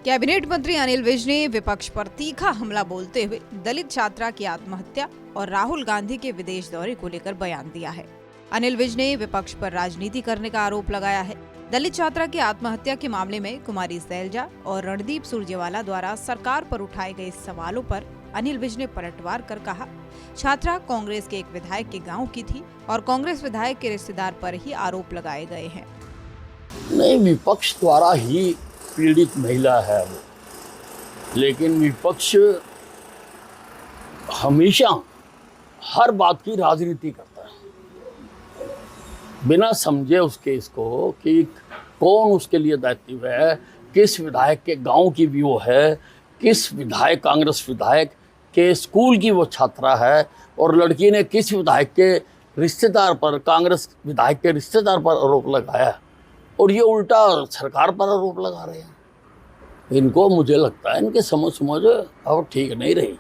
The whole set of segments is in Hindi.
कैबिनेट मंत्री अनिल विज ने विपक्ष पर तीखा हमला बोलते हुए दलित छात्रा की आत्महत्या और राहुल गांधी के विदेश दौरे को लेकर बयान दिया है। अनिल विज ने विपक्ष पर राजनीति करने का आरोप लगाया है। दलित छात्रा की आत्महत्या के मामले में कुमारी सैलजा और रणदीप सुरजेवाला द्वारा सरकार पर उठाए गए सवालों पर अनिल विज ने पलटवार कर कहा, छात्रा कांग्रेस के एक विधायक के गांव की थी और कांग्रेस विधायक के रिश्तेदार पर ही आरोप लगाए गए हैं। नहीं, विपक्ष द्वारा ही पीड़ित महिला है वो, लेकिन विपक्ष हमेशा हर बात की राजनीति करता है बिना समझे उस केस को कि कौन उसके लिए दायित्व है, किस विधायक के गांव की भी वो है, किस विधायक कांग्रेस विधायक के स्कूल की वो छात्रा है और लड़की ने किस विधायक के रिश्तेदार पर, कांग्रेस विधायक के रिश्तेदार पर आरोप लगाया और ये उल्टा सरकार पर आरोप लगा रहे हैं। इनको मुझे लगता है इनके समझ अब ठीक नहीं रही,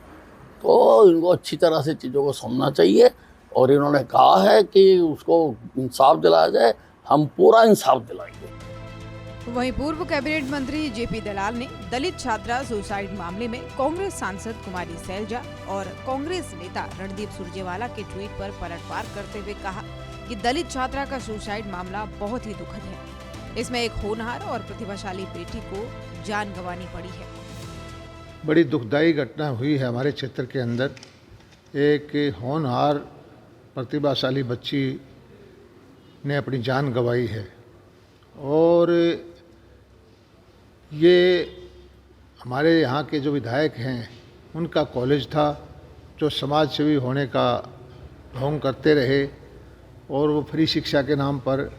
तो इनको अच्छी तरह से चीज़ों को समझना चाहिए और इन्होंने कहा है कि उसको इंसाफ दिलाया जाए, हम पूरा इंसाफ दिलाएंगे। वहीं पूर्व कैबिनेट मंत्री जेपी दलाल ने दलित छात्रा सुसाइड मामले में कांग्रेस सांसद कुमारी सैलजा और कांग्रेस नेता रणदीप सुरजेवाला के ट्वीट पर पलटवार करते हुए कहा कि दलित छात्रा का सुसाइड मामला बहुत ही दुखद है। इसमें एक होनहार और प्रतिभाशाली बेटी को जान गंवानी पड़ी है। बड़ी दुखदायी घटना हुई है हमारे क्षेत्र के अंदर। एक होनहार प्रतिभाशाली बच्ची ने अपनी जान गंवाई है और ये हमारे यहाँ के जो विधायक हैं उनका कॉलेज था, जो समाज सेवी होने का ढोंग करते रहे और वो फ्री शिक्षा के नाम पर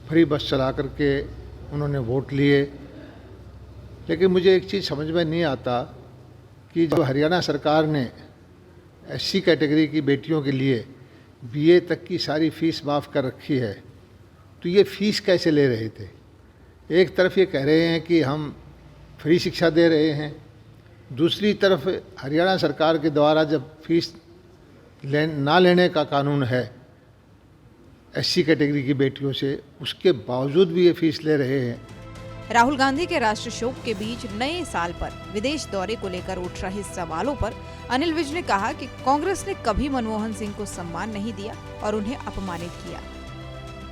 फ्री बस चला करके उन्होंने वोट लिए। लेकिन मुझे एक चीज़ समझ में नहीं आता कि जो हरियाणा सरकार ने एससी कैटेगरी की बेटियों के लिए बीए तक की सारी फ़ीस माफ़ कर रखी है, तो ये फ़ीस कैसे ले रहे थे? एक तरफ ये कह रहे हैं कि हम फ्री शिक्षा दे रहे हैं, दूसरी तरफ हरियाणा सरकार के द्वारा जब फीस ना लेने का कानून है एससी कैटेगरी की बेटियों से, उसके बावजूद भी ये फीस ले रहे हैं। राहुल गांधी के राष्ट्र शोक के बीच नए साल पर विदेश दौरे को लेकर उठ रहे सवालों पर अनिल विज ने कहा कि कांग्रेस ने कभी मनमोहन सिंह को सम्मान नहीं दिया और उन्हें अपमानित किया।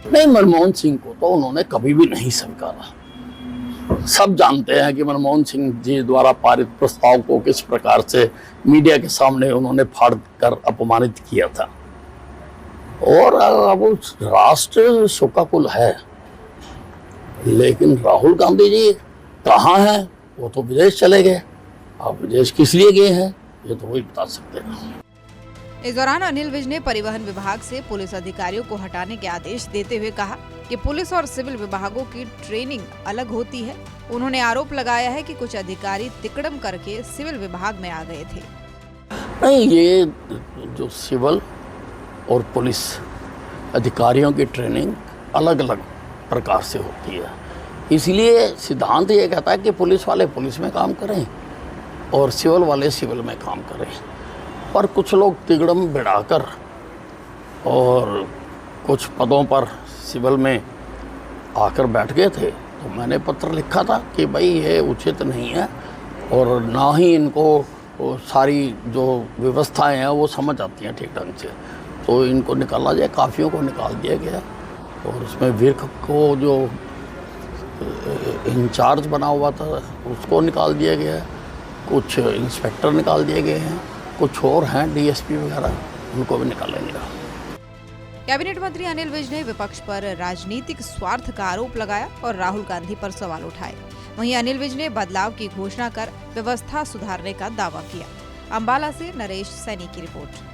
नहीं, मनमोहन सिंह को तो उन्होंने कभी भी नहीं स्वीकारा। सब जानते हैं कि मनमोहन सिंह जी द्वारा पारित प्रस्ताव को किस प्रकार से मीडिया के सामने उन्होंने फाड़ कर अपमानित किया था और अब राष्ट्र शोकाकुल है। लेकिन राहुल गांधी जी कहाँ हैं? वो तो विदेश चले गए। अब विदेश किस लिए गए हैं ये तो वही बता सकते हैं। इस दौरान अनिल विज ने परिवहन विभाग से पुलिस अधिकारियों को हटाने के आदेश देते हुए कहा कि पुलिस और सिविल विभागों की ट्रेनिंग अलग होती है। उन्होंने आरोप लगाया है कि कुछ अधिकारी तिकड़म करके सिविल विभाग में आ गए थे। नहीं, ये जो सिविल और पुलिस अधिकारियों की ट्रेनिंग अलग अलग प्रकार से होती है, इसलिए सिद्धांत ये कहता है कि पुलिस वाले पुलिस में काम करें और सिविल वाले सिविल में काम करें। पर कुछ लोग तिगड़म बिड़ाकर और कुछ पदों पर सिविल में आकर बैठ गए थे, तो मैंने पत्र लिखा था कि भाई ये उचित नहीं है और ना ही इनको सारी जो व्यवस्थाएं हैं वो समझ आती हैं ठीक ढंग से, तो इनको निकाला जाए। काफ़ियों को निकाल दिया गया और उसमें विर्क को जो इंचार्ज बना हुआ था उसको निकाल दिया गया, कुछ इंस्पेक्टर निकाल दिए गए हैं, कुछ और हैं डीएसपी वगैरह, उनको भी निकालेंगे। कैबिनेट मंत्री अनिल विज ने विपक्ष पर राजनीतिक स्वार्थ का आरोप लगाया और राहुल गांधी पर सवाल उठाए। वहीं अनिल विज ने बदलाव की घोषणा कर व्यवस्था सुधारने का दावा किया। अंबाला से नरेश सैनी की रिपोर्ट।